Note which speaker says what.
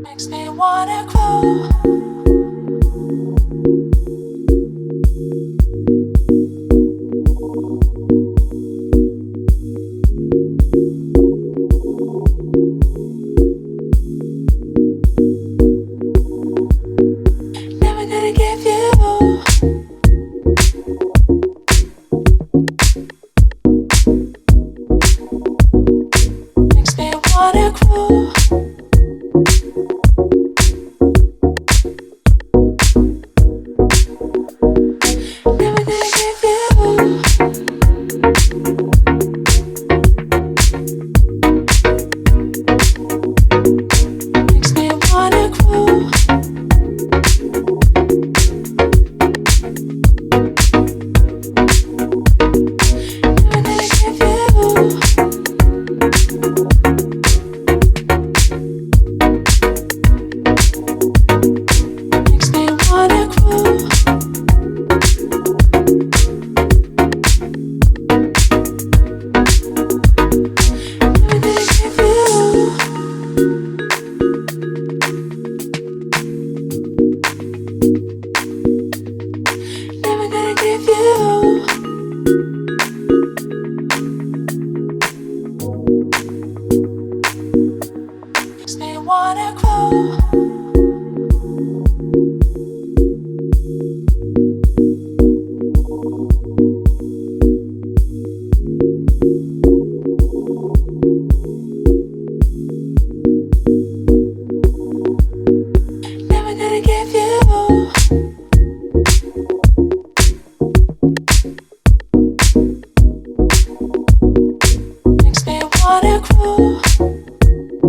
Speaker 1: makes me wanna grow. Never gonna give you. Makes me wanna grow. Never gonna give you. Makes me wanna grow. Never gonna give you. Makes me wanna grow. Never gonna give you. Never gonna give you. Makes me wanna grow.